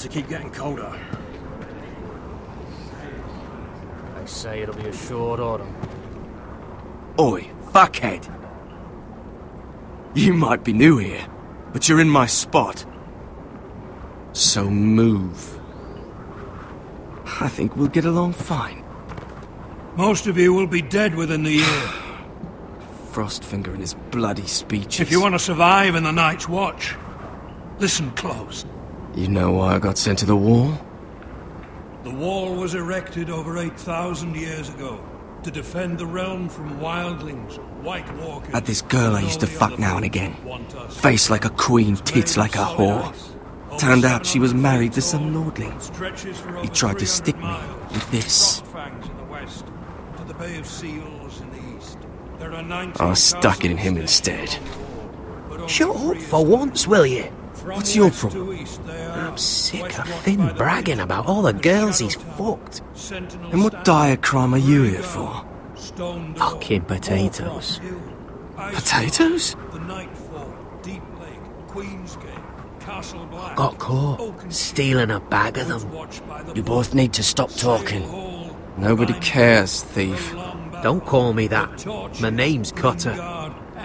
to keep getting colder. They say it'll be a short autumn. Oi, fuckhead. You might be new here, but you're in my spot. So move. I think we'll get along fine. Most of you will be dead within the year. Frostfinger and his bloody speeches. If you want to survive in the Night's Watch, listen close. You know why I got sent to the wall? The wall was erected over 8,000 years ago to defend the realm from wildlings, White Walkers... Had this girl I used to fuck now and again. Face like a queen, tits like a whore. Turned out she was married to some lordling. He tried to stick me with this. I stuck it in him instead. Shut up for once, will you? What's your problem? I'm sick of Finn bragging about all the girls he's fucked. And what dire crime are you here for? Fucking potatoes. Potatoes? Got caught stealing a bag of them. You both need to stop talking. Nobody cares, thief. Don't call me that. My name's Cutter.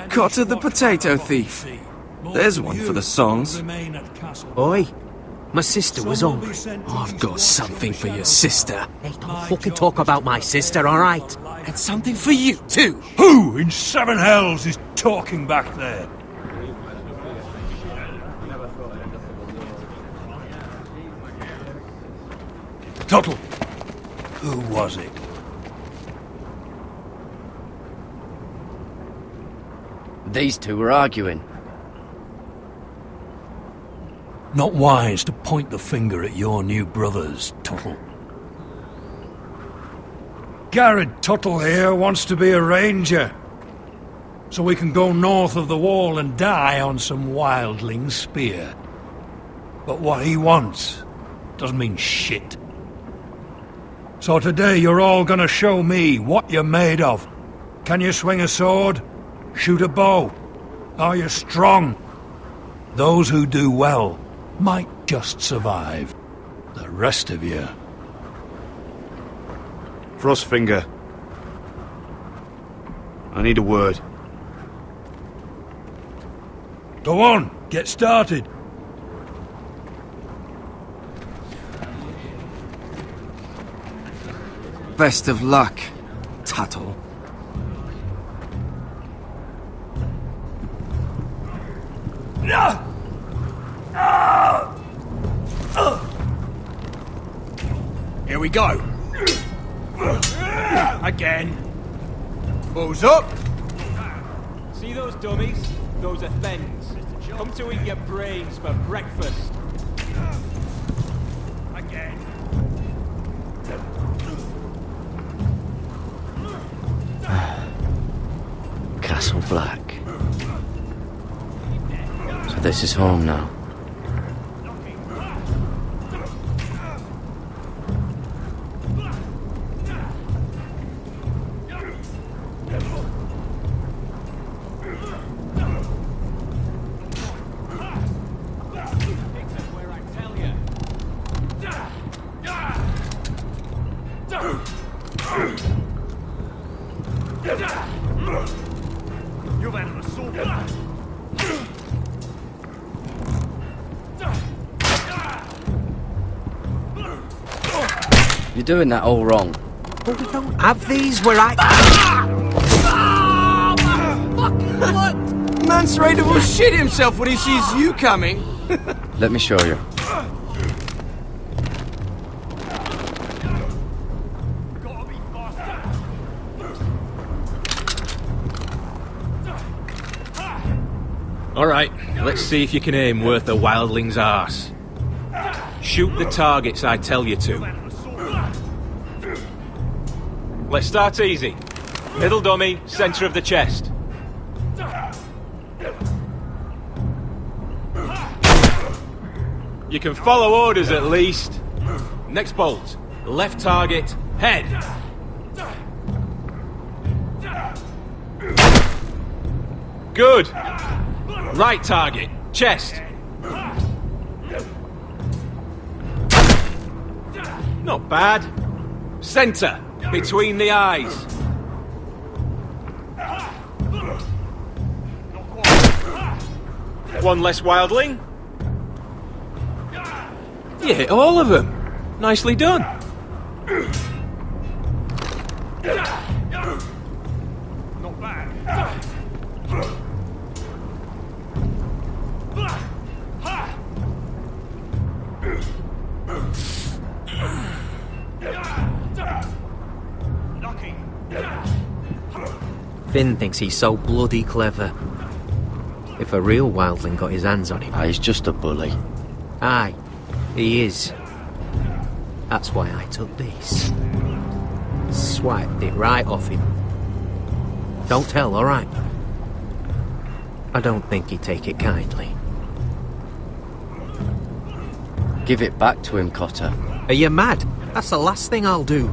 Cutter the potato thief. There's one for the songs. Oi, my sister was hungry. I've got something for your sister. Hey, don't fucking talk about my sister, alright? And something for you, too. Who in seven hells is talking back there? Tuttle, who was it? These two were arguing. Not wise to point the finger at your new brothers, Tuttle. Garrett Tuttle here wants to be a ranger, so we can go north of the wall and die on some wildling spear. But what he wants doesn't mean shit. So today you're all gonna show me what you're made of. Can you swing a sword? Shoot a bow? Are you strong? Those who do well might just survive. The rest of you... Frostfinger. I need a word. Go on, get started. Best of luck, Tuttle. Here we go. Again. Balls up. See those dummies? Those are things. Come to eat your brains for breakfast. Again. Castle Black. So this is home now. You're doing that all wrong. But we don't have these where I... Mance Raider will shit himself when he sees you coming. Let me show you. Alright, let's see if you can aim worth a wildling's arse. Shoot the targets I tell you to. Let's start easy. Middle dummy, centre of the chest. You can follow orders at least. Next bolt. Left target, head. Good. Right target, chest. Not bad. Centre, between the eyes. One less wildling. You hit all of them. Nicely done. Not bad. Finn thinks he's so bloody clever. If a real wildling got his hands on him... Ah, he's just a bully. Aye, he is. That's why I took this. Swiped it right off him. Don't tell, alright? I don't think he'd take it kindly. Give it back to him, Cotter. Are you mad? That's the last thing I'll do.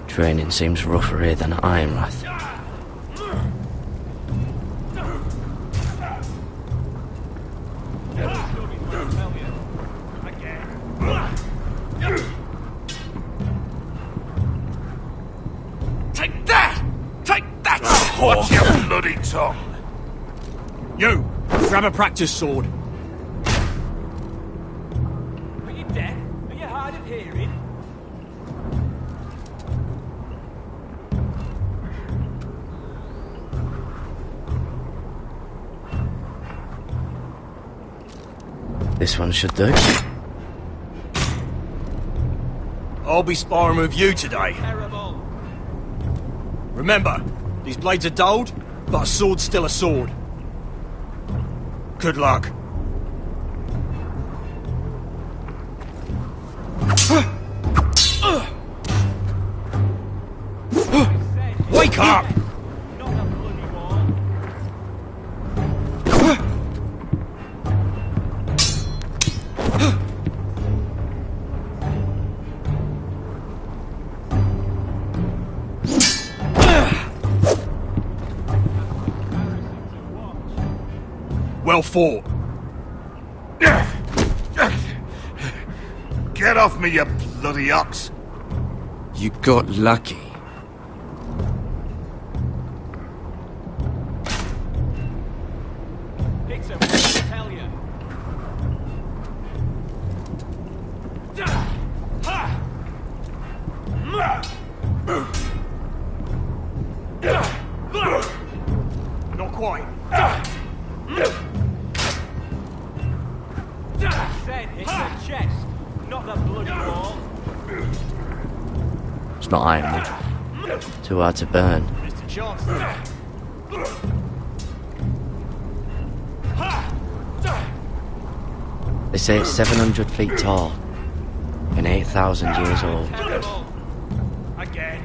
Training seems rougher here than at Ironrath. Take that! Take that! Watch your bloody tongue! You! Grab a practice sword. Are you deaf? Are you hard of hearing? This one should do. I'll be sparring with you today. Terrible. Remember, these blades are dulled, but a sword's still a sword. Good luck. Wake up! Not a bloody wall. Well fought. Get off me, you bloody ox! You got lucky. It's a I tell you. Not quite. Said hit the chest, not the bloody wall. It's not ironwood. Too hard to burn. Mr. Chancellor. They say it's 700 feet tall and 8,000 years old. Terrible. Again.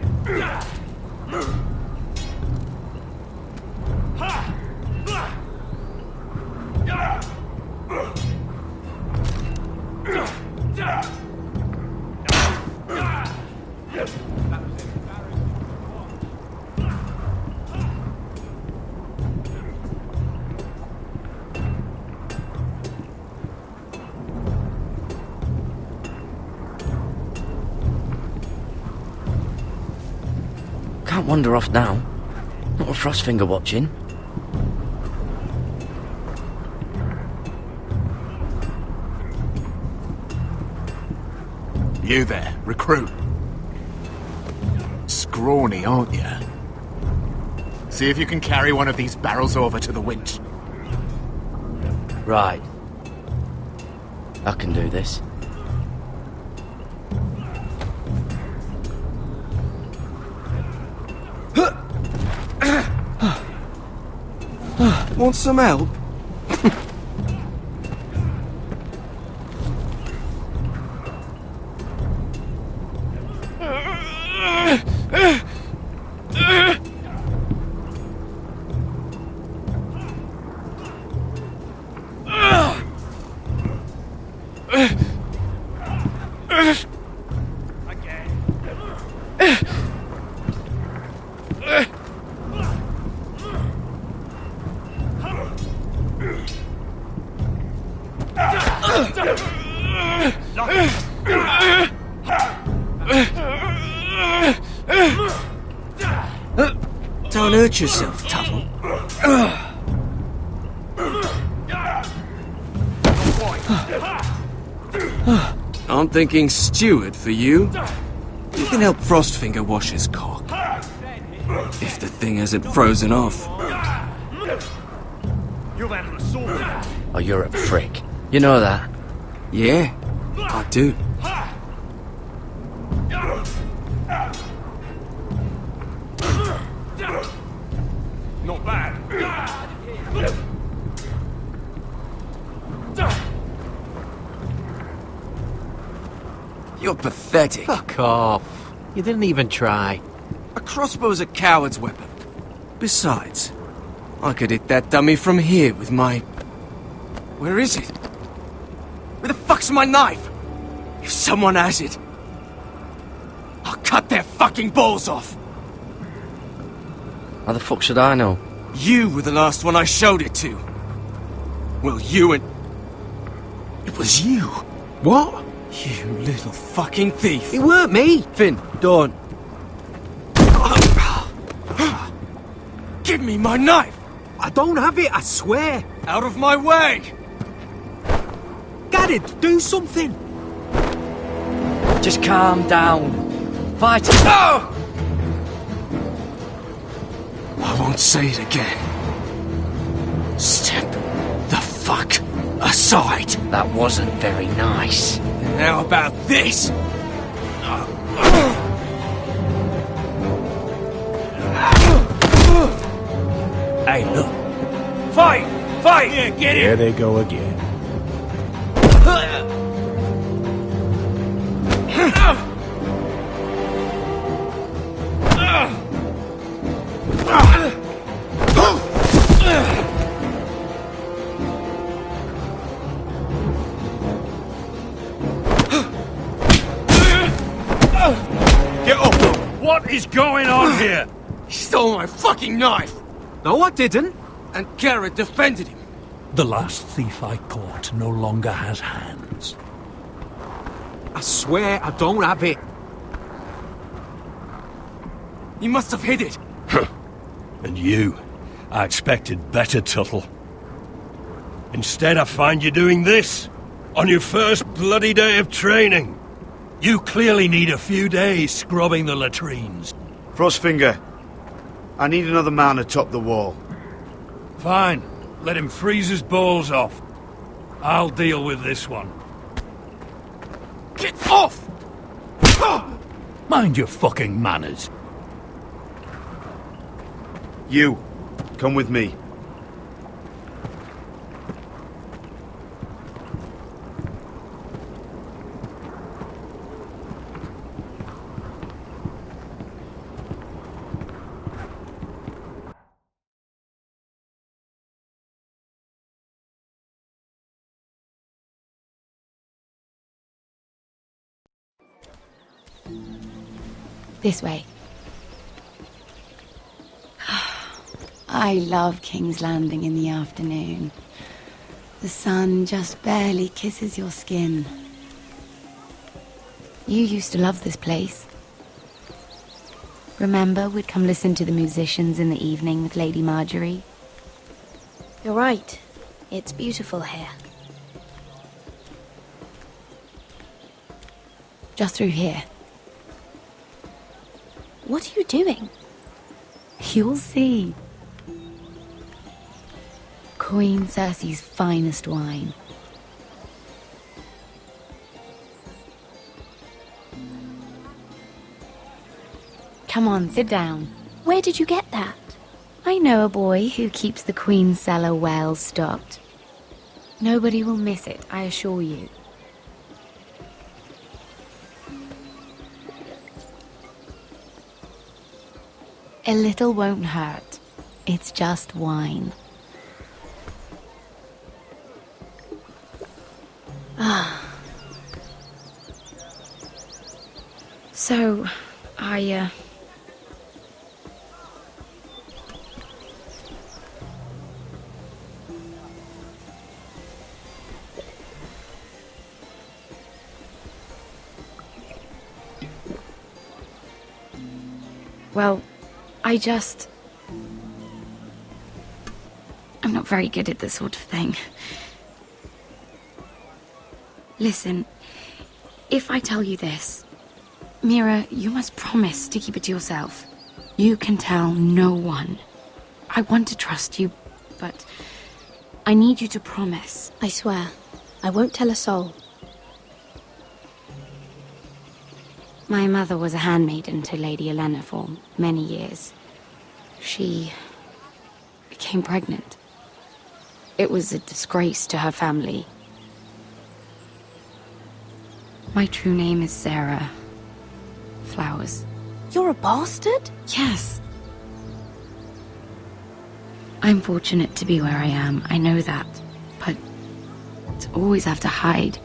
Can't wander off now. Not with Frostfinger watching. You there, recruit. Scrawny, aren't you? See if you can carry one of these barrels over to the winch. Right. I can do this. Want some help? Don't hurt yourself, Tuttle. I'm thinking steward for you. You can help Frostfinger wash his cock. If the thing hasn't frozen off. Oh, you're a prick. You know that? Yeah, I do. Not bad. You're pathetic. Fuck off. You didn't even try. A crossbow's a coward's weapon. Besides, I could hit that dummy from here with my... Where is it? Where the fuck's my knife? If someone has it, I'll cut their fucking balls off. How the fuck should I know? You were the last one I showed it to. Well, you and... It was you. What? You little fucking thief. It weren't me. Finn, don't. Give me my knife! I don't have it, I swear. Out of my way! Garrett, do something. Just calm down. Fight it. No! I won't say it again. Step the fuck aside. That wasn't very nice. And how about this? Hey, look. Fight! Fight! Yeah, get it! There they go again. Get off them! What is going on here? He stole my fucking knife! No, I didn't. And Garrett defended him. The last thief I caught no longer has hands. I swear I don't have it. You must have hid it. And you, I expected better, Tuttle. Instead, I find you doing this on your first bloody day of training. You clearly need a few days scrubbing the latrines. Frostfinger, I need another man atop the wall. Fine. Let him freeze his balls off. I'll deal with this one. Get off! Mind your fucking manners. You, come with me. This way. I love King's Landing in the afternoon. The sun just barely kisses your skin. You used to love this place. Remember, we'd come listen to the musicians in the evening with Lady Marjorie? You're right. It's beautiful here. Just through here. What are you doing? You'll see. Queen Cersei's finest wine. Come on, sit down. Where did you get that? I know a boy who keeps the Queen's cellar well stocked. Nobody will miss it, I assure you. A little won't hurt. It's just wine. Ah. So, Well, I'm not very good at this sort of thing. Listen, if I tell you this, Mira, you must promise to keep it to yourself. You can tell no one. I want to trust you, but I need you to promise. I swear, I won't tell a soul. My mother was a handmaiden to Lady Elena for many years. She became pregnant. It was a disgrace to her family. My true name is Sarah Flowers. You're a bastard? Yes. I'm fortunate to be where I am, I know that. But to always have to hide.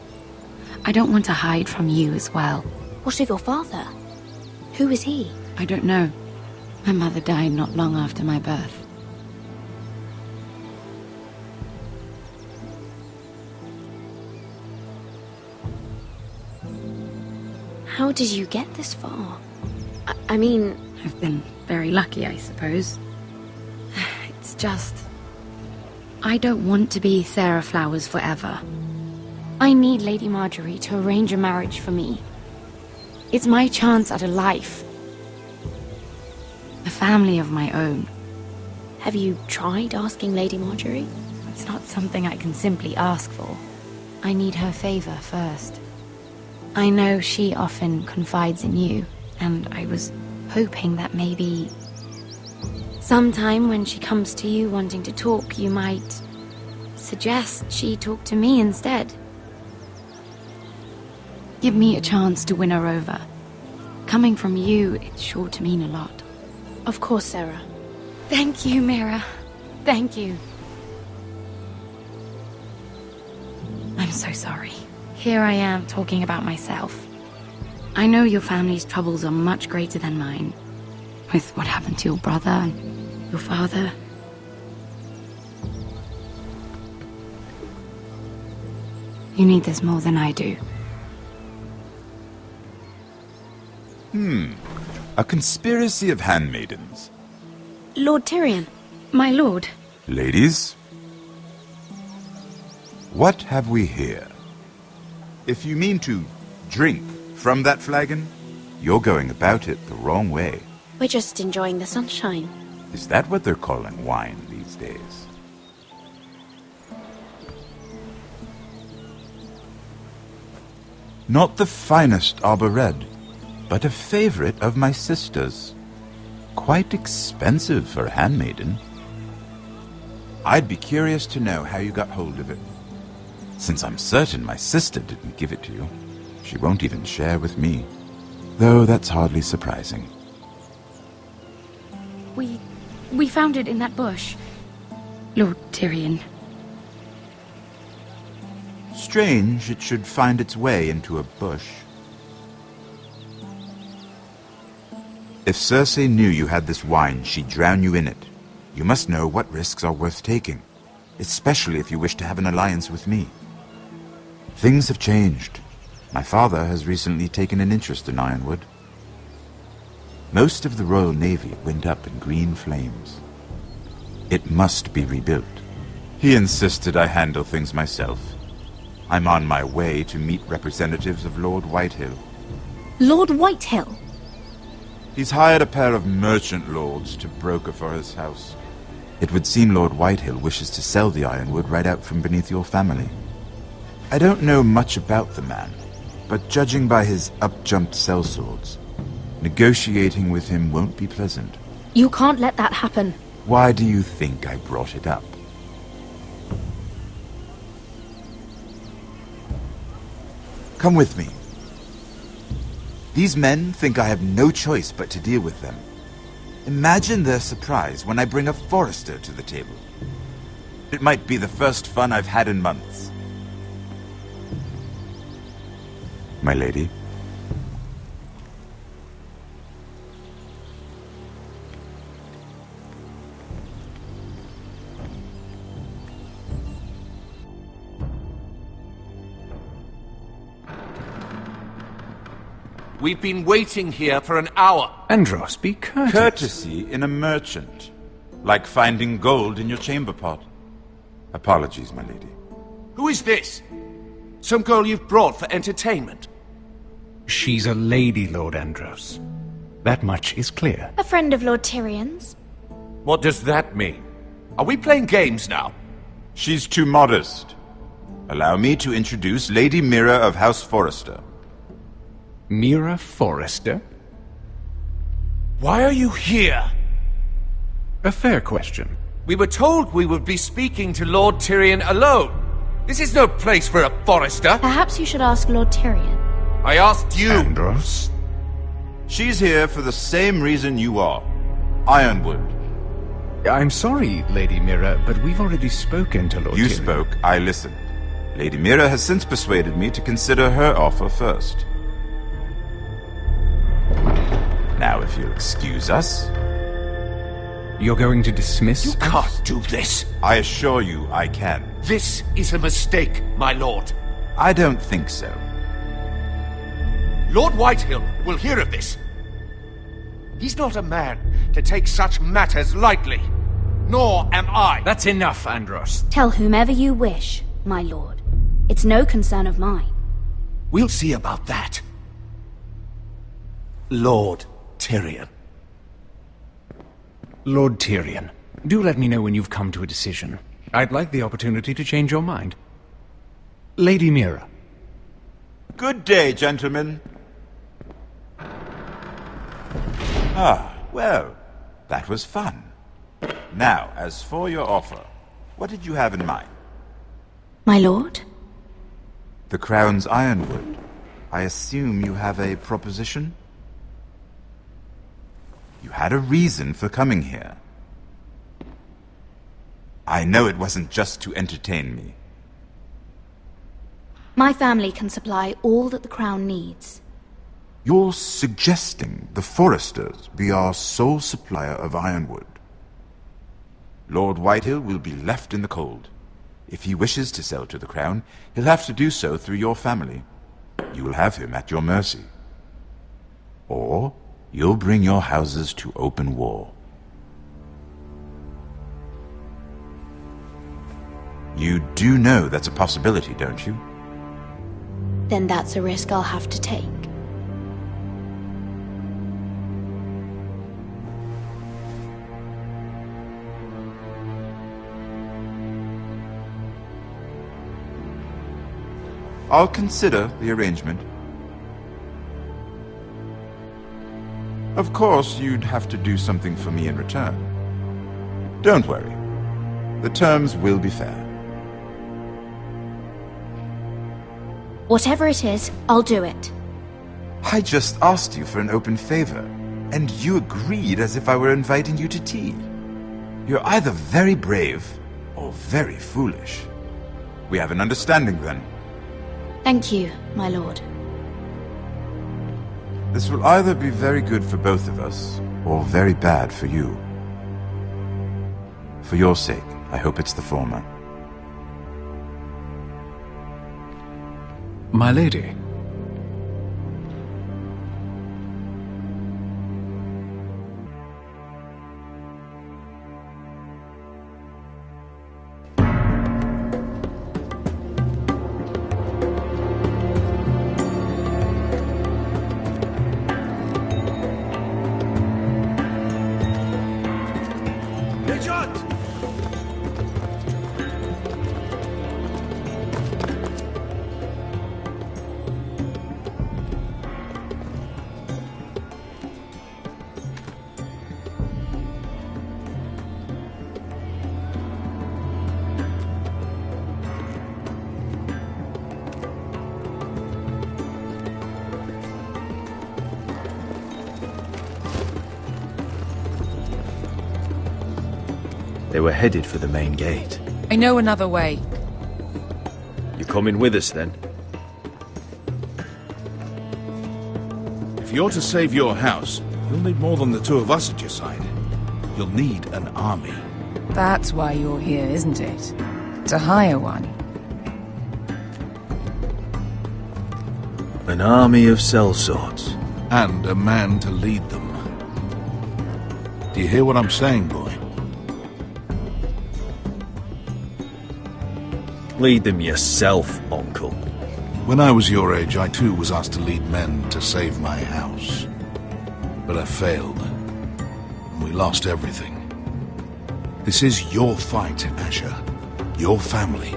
I don't want to hide from you as well. What of your father? Who is he? I don't know. My mother died not long after my birth. How did you get this far? I mean... I've been very lucky, I suppose. It's just... I don't want to be Sarah Flowers forever. I need Lady Marjorie to arrange a marriage for me. It's my chance at a life. A family of my own. Have you tried asking Lady Marjorie? It's not something I can simply ask for. I need her favor first. I know she often confides in you, and I was hoping that maybe... sometime when she comes to you wanting to talk, you might suggest she talk to me instead. Give me a chance to win her over. Coming from you, it's sure to mean a lot. Of course, Sarah. Thank you, Mira. Thank you. I'm so sorry. Here I am talking about myself. I know your family's troubles are much greater than mine. With what happened to your brother and your father. You need this more than I do. A conspiracy of handmaidens. Lord Tyrion. My lord. Ladies, what have we here? If you mean to drink from that flagon, you're going about it the wrong way. We're just enjoying the sunshine. Is that what they're calling wine these days? Not the finest Arbor Red, but a favorite of my sister's. Quite expensive for a handmaiden. I'd be curious to know how you got hold of it. Since I'm certain my sister didn't give it to you, she won't even share with me. Though that's hardly surprising. We found it in that bush. Lord Tyrion. Strange it should find its way into a bush. If Cersei knew you had this wine, she'd drown you in it. You must know what risks are worth taking, especially if you wish to have an alliance with me. Things have changed. My father has recently taken an interest in Ironwood. Most of the Royal Navy went up in green flames. It must be rebuilt. He insisted I handle things myself. I'm on my way to meet representatives of Lord Whitehill. Lord Whitehill? He's hired a pair of merchant lords to broker for his house. It would seem Lord Whitehill wishes to sell the Ironwood right out from beneath your family. I don't know much about the man, but judging by his up-jumped sellswords, Negotiating with him won't be pleasant. You can't let that happen. Why do you think I brought it up? Come with me. These men think I have no choice but to deal with them. Imagine their surprise when I bring a Forrester to the table. It might be the first fun I've had in months. My lady. We've been waiting here for an hour. Andros, be courteous. Courtesy in a merchant. Like finding gold in your chamber pot. Apologies, my lady. Who is this? Some girl you've brought for entertainment? She's a lady, Lord Andros. That much is clear. A friend of Lord Tyrion's. What does that mean? Are we playing games now? She's too modest. Allow me to introduce Lady Mira of House Forrester. Mira Forrester? Why are you here? A fair question. We were told we would be speaking to Lord Tyrion alone. This is no place for a Forrester. Perhaps you should ask Lord Tyrion. I asked you. Andros? She's here for the same reason you are. Ironwood. I'm sorry, Lady Mira, but we've already spoken to Lord Tyrion. You spoke, I listened. Lady Mira has since persuaded me to consider her offer first. Now, if you'll excuse us... You're going to dismiss You us? can't do this. I assure you I can. This is a mistake, my lord. I don't think so. Lord Whitehill will hear of this. He's not a man to take such matters lightly. Nor am I. That's enough, Andros. Tell whomever you wish, my lord. It's no concern of mine. We'll see about that. Lord Tyrion. Lord Tyrion, do let me know when you've come to a decision. I'd like the opportunity to change your mind. Lady Mira. Good day, gentlemen. Ah, well, that was fun. Now, as for your offer, what did you have in mind? My lord? The Crown's Ironwood. I assume you have a proposition? You had a reason for coming here. I know it wasn't just to entertain me. My family can supply all that the Crown needs. You're suggesting the Forresters be our sole supplier of ironwood. Lord Whitehill will be left in the cold. If he wishes to sell to the Crown, he'll have to do so through your family. You will have him at your mercy. Or you'll bring your houses to open war. You do know that's a possibility, don't you? Then that's a risk I'll have to take. I'll consider the arrangement. Of course, you'd have to do something for me in return. Don't worry. The terms will be fair. Whatever it is, I'll do it. I just asked you for an open favor, and you agreed as if I were inviting you to tea. You're either very brave or very foolish. We have an understanding then. Thank you, my lord. This will either be very good for both of us, or very bad for you. For your sake, I hope it's the former. My lady. They were headed for the main gate. I know another way. You coming with us, then? If you're to save your house, you'll need more than the two of us at your side. You'll need an army. That's why you're here, isn't it? To hire one. An army of sellswords. And a man to lead them. Do you hear what I'm saying, boy? Lead them yourself, Uncle. When I was your age, I too was asked to lead men to save my house. But I failed. And we lost everything. This is your fight, Asher. Your family.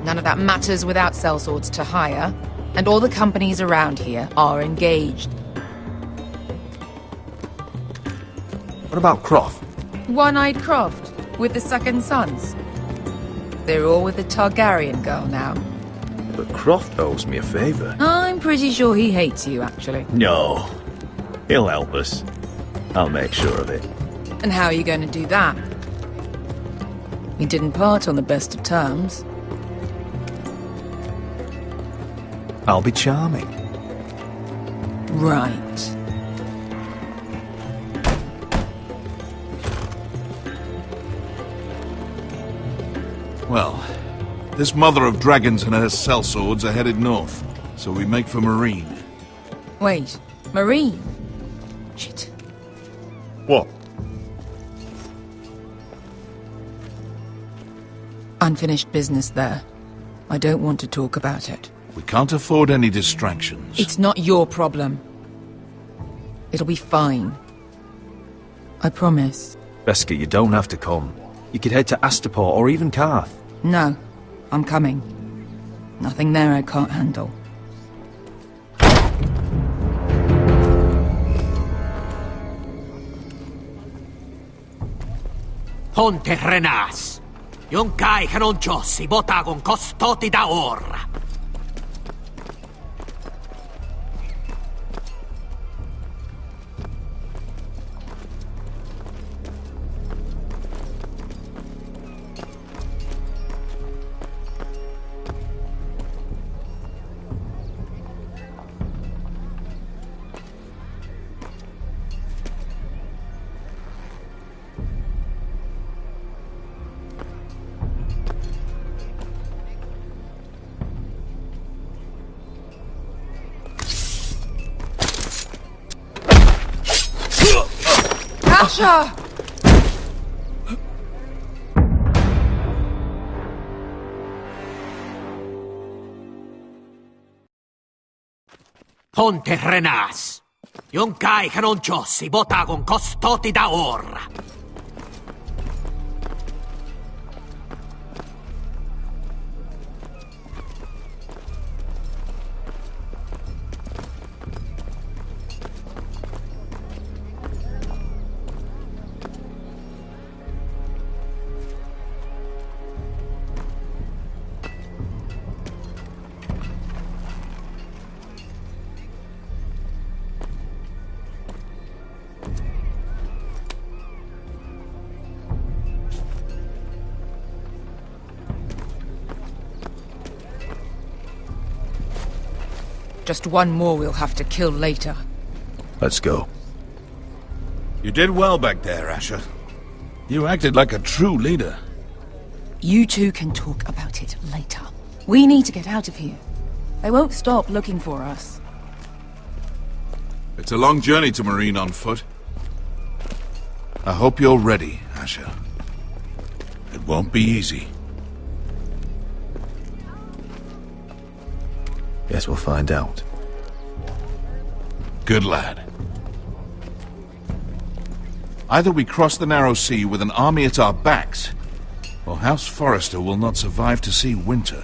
None of that matters without sellswords to hire, and all the companies around here are engaged. What about Croft? One-Eyed Croft, with the second sons. They're all with the Targaryen girl now. But Croft owes me a favour. I'm pretty sure he hates you, actually. No. He'll help us. I'll make sure of it. And how are you going to do that? We didn't part on the best of terms. I'll be charming. Right. Well, this mother of dragons and her sellswords are headed north, so we make for Marine. Wait, Marine? Shit. What? Unfinished business there. I don't want to talk about it. We can't afford any distractions. It's not your problem. It'll be fine. I promise. Beskha, you don't have to come. You could head to Astapor or even Karth. No, I'm coming. Nothing there I can't handle. Ponte Renas. Yon kai canonchosi botagon costoti da orra. Asher! Ponte Renas. Yon kai canonchosi botagon costoti da orra. Just one more we'll have to kill later. Let's go. You did well back there, Asher. You acted like a true leader. You two can talk about it later. We need to get out of here. They won't stop looking for us. It's a long journey to Marine on foot. I hope you're ready, Asher. It won't be easy. Guess we'll find out. Good lad. Either we cross the narrow sea with an army at our backs, or House Forrester will not survive to see winter.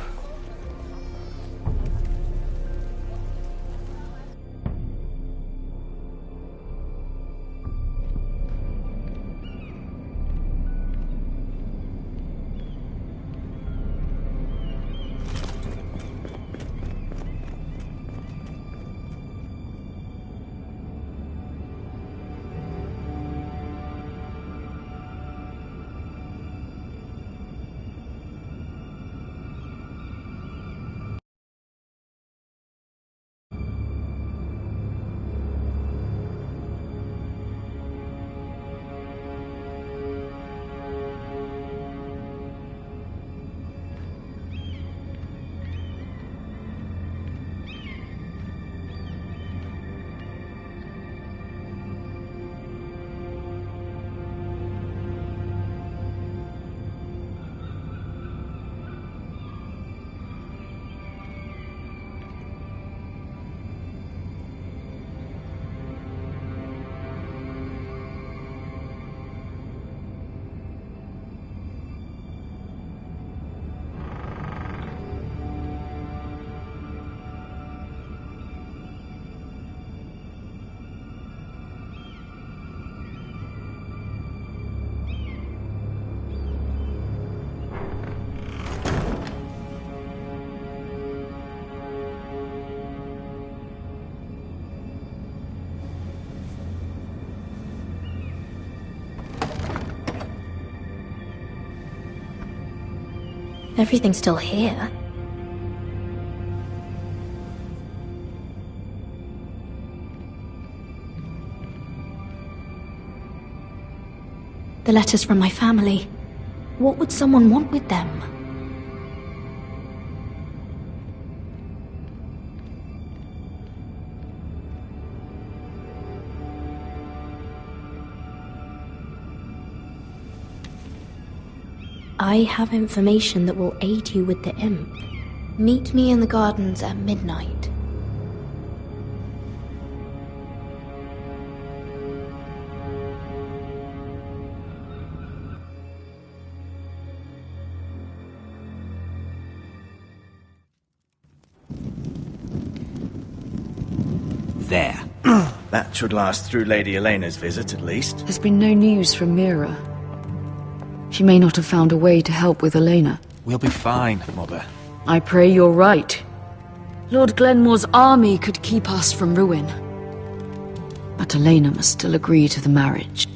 Everything's still here. The letters from my family. What would someone want with them? I have information that will aid you with the imp. Meet me in the gardens at midnight. There. That should last through Lady Elena's visit, at least. There's been no news from Mira. She may not have found a way to help with Elena. We'll be fine, Mother. I pray you're right. Lord Glenmore's army could keep us from ruin. But Elena must still agree to the marriage.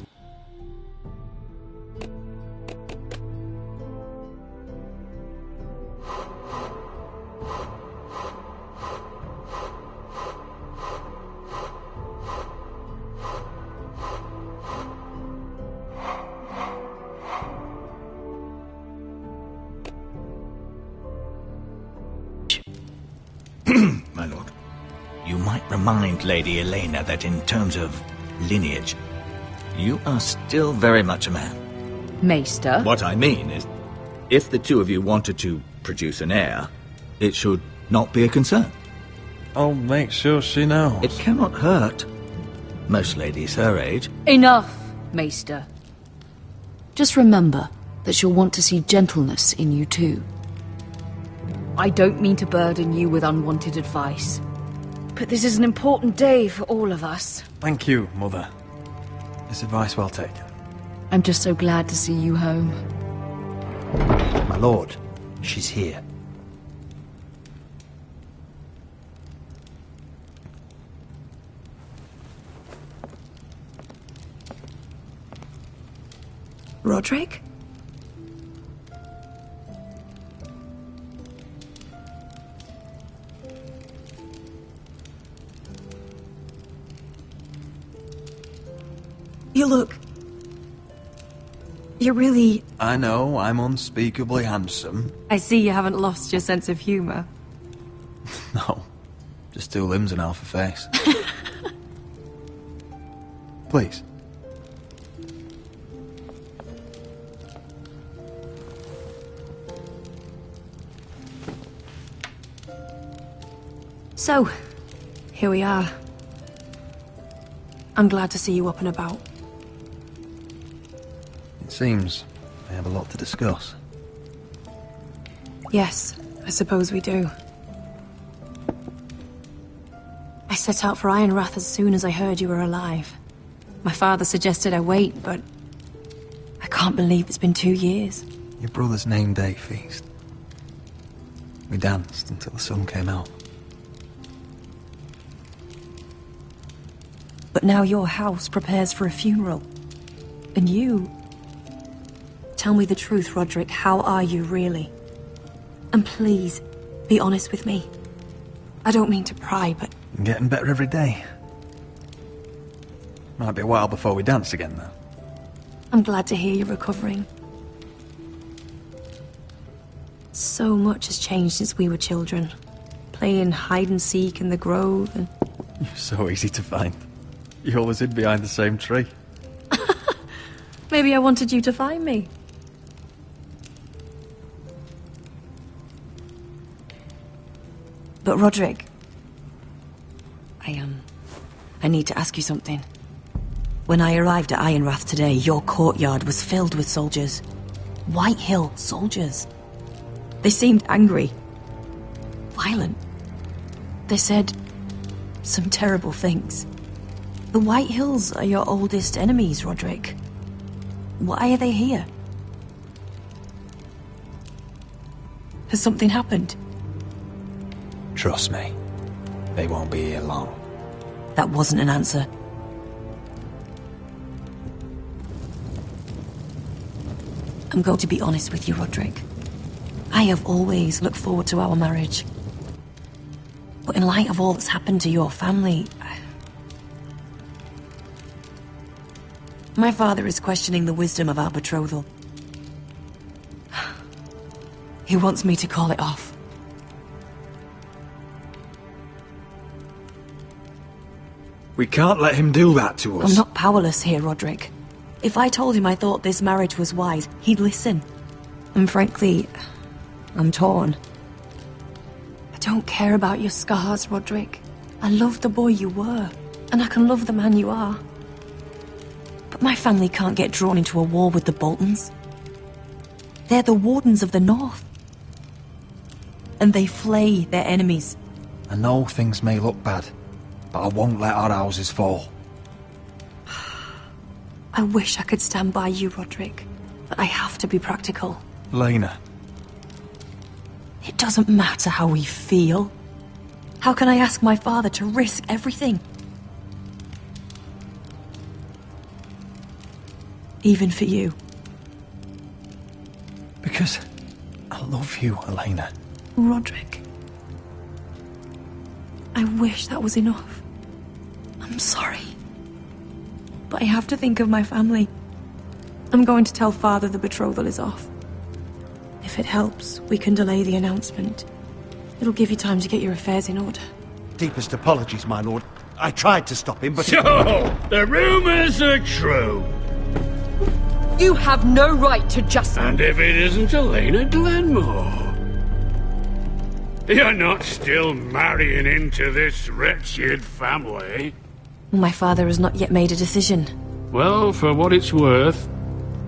My lord, you might remind Lady Elena that in terms of lineage, you are still very much a man. Maester? What I mean is, if the two of you wanted to produce an heir, it should not be a concern. I'll make sure she knows. It cannot hurt. Most ladies her age. Enough, Maester. Just remember that she'll want to see gentleness in you too. I don't mean to burden you with unwanted advice, but this is an important day for all of us. Thank you, Mother. This advice well taken. I'm just so glad to see you home. My lord, she's here. Roderick? You look... You're really... I know, I'm unspeakably handsome. I see you haven't lost your sense of humor. No, just two limbs and half a face. Please. So, here we are. I'm glad to see you up and about. It seems we have a lot to discuss. Yes, I suppose we do. I set out for Ironrath as soon as I heard you were alive. My father suggested I wait, but I can't believe it's been 2 years. Your brother's name day feast. We danced until the sun came out. But now your house prepares for a funeral. And you... Tell me the truth, Roderick. How are you, really? And please, be honest with me. I don't mean to pry, but... I'm getting better every day. Might be a while before we dance again, though. I'm glad to hear you're recovering. So much has changed since we were children. Playing hide-and-seek in the grove and... You're so easy to find. You always hid behind the same tree. Maybe I wanted you to find me. But Roderick... I need to ask you something. When I arrived at Ironrath today, your courtyard was filled with soldiers. White Hill soldiers. They seemed angry. Violent. They said some terrible things. The White Hills are your oldest enemies, Roderick. Why are they here? Has something happened? Trust me, they won't be here long. That wasn't an answer. I'm going to be honest with you, Roderick. I have always looked forward to our marriage. But in light of all that's happened to your family... My father is questioning the wisdom of our betrothal. He wants me to call it off. We can't let him do that to us. I'm not powerless here, Roderick. If I told him I thought this marriage was wise, he'd listen. And frankly, I'm torn. I don't care about your scars, Roderick. I love the boy you were, and I can love the man you are. But my family can't get drawn into a war with the Boltons. They're the Wardens of the North. And they flay their enemies. I know things may look bad, but I won't let our houses fall. I wish I could stand by you, Roderick, but I have to be practical. Lena. It doesn't matter how we feel. How can I ask my father to risk everything? Even for you. Because I love you, Elena. Roderick. I wish that was enough. I'm sorry. But I have to think of my family. I'm going to tell Father the betrothal is off. If it helps, we can delay the announcement. It'll give you time to get your affairs in order. Deepest apologies, my lord. I tried to stop him, but... So, the rumours are true. You have no right to just... And if it isn't Elena Glenmore? You're not still marrying into this wretched family? My father has not yet made a decision. Well, for what it's worth,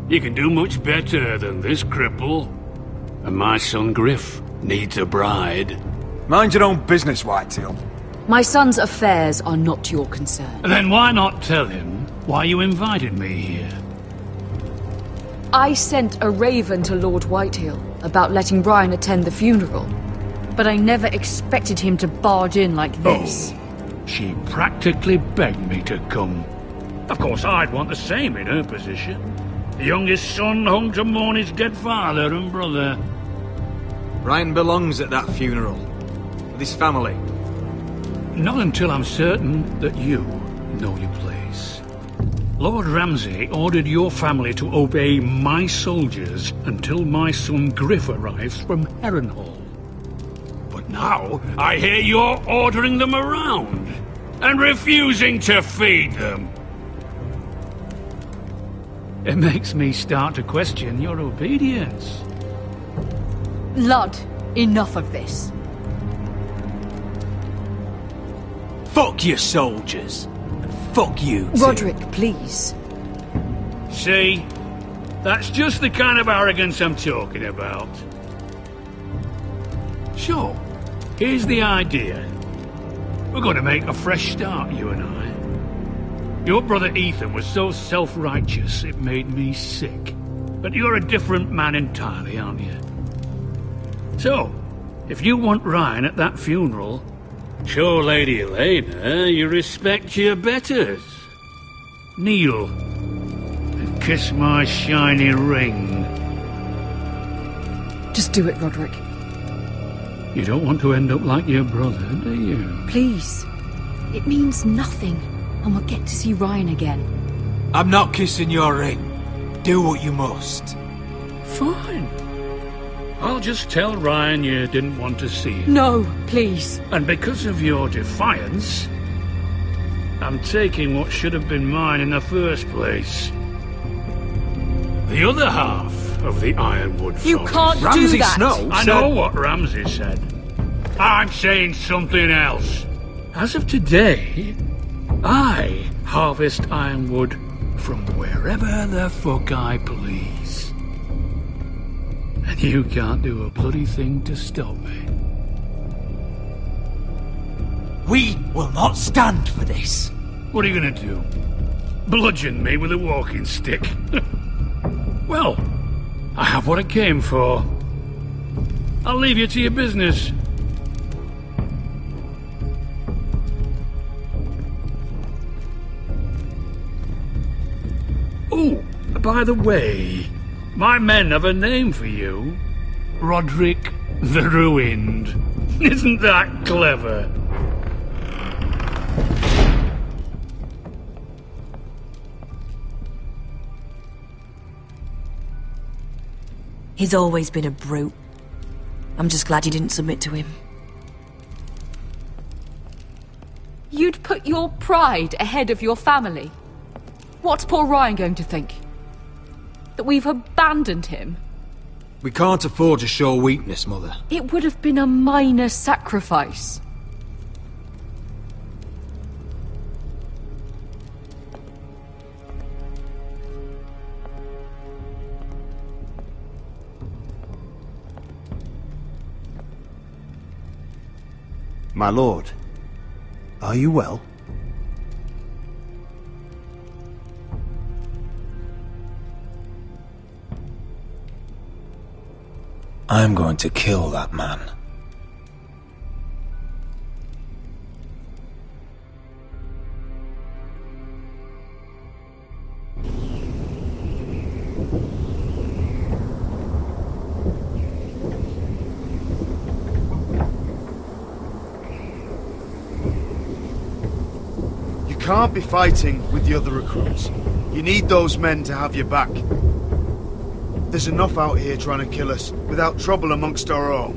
you can do much better than this cripple. And my son Griff needs a bride. Mind your own business, Whitetail. My son's affairs are not your concern. Then why not tell him why you invited me here? I sent a raven to Lord Whitehill about letting Brian attend the funeral. But I never expected him to barge in like this. Oh, she practically begged me to come. Of course, I'd want the same in her position. The youngest son home to mourn his dead father and brother. Brian belongs at that funeral. With his family. Not until I'm certain that you know your place. Lord Ramsay ordered your family to obey my soldiers until my son Griff arrives from Harrenhal. But now, I hear you're ordering them around, and refusing to feed them. It makes me start to question your obedience. Lud, enough of this. Fuck your soldiers. And fuck you too. Roderick, please. See? That's just the kind of arrogance I'm talking about. So, here's the idea. We're going to make a fresh start, you and I. Your brother Ethan was so self-righteous it made me sick. But you're a different man entirely, aren't you? So, if you want Ryan at that funeral, show Lady Elena you respect your betters. Kneel and kiss my shiny ring. Just do it, Roderick. You don't want to end up like your brother, do you? Please. It means nothing, and we'll get to see Ryan again. I'm not kissing your ring. Do what you must. Fine. I'll just tell Ryan you didn't want to see him. No, please. And because of your defiance, I'm taking what should have been mine in the first place. The other half of the Ironwood Forest. You can't Ramsay do that. Snow I know what Ramsay said. I'm saying something else. As of today, I harvest ironwood from wherever the fuck I please. And you can't do a bloody thing to stop me. We will not stand for this. What are you gonna do? Bludgeon me with a walking stick? Well, I have what I came for. I'll leave you to your business. Oh, by the way, my men have a name for you. Roderick the Ruined. Isn't that clever? He's always been a brute. I'm just glad you didn't submit to him. You'd put your pride ahead of your family? What's poor Ryan going to think? That we've abandoned him? We can't afford to show weakness, Mother. It would have been a minor sacrifice. My lord, are you well? I'm going to kill that man. You can't be fighting with the other recruits. You need those men to have your back. There's enough out here trying to kill us, without trouble amongst our own.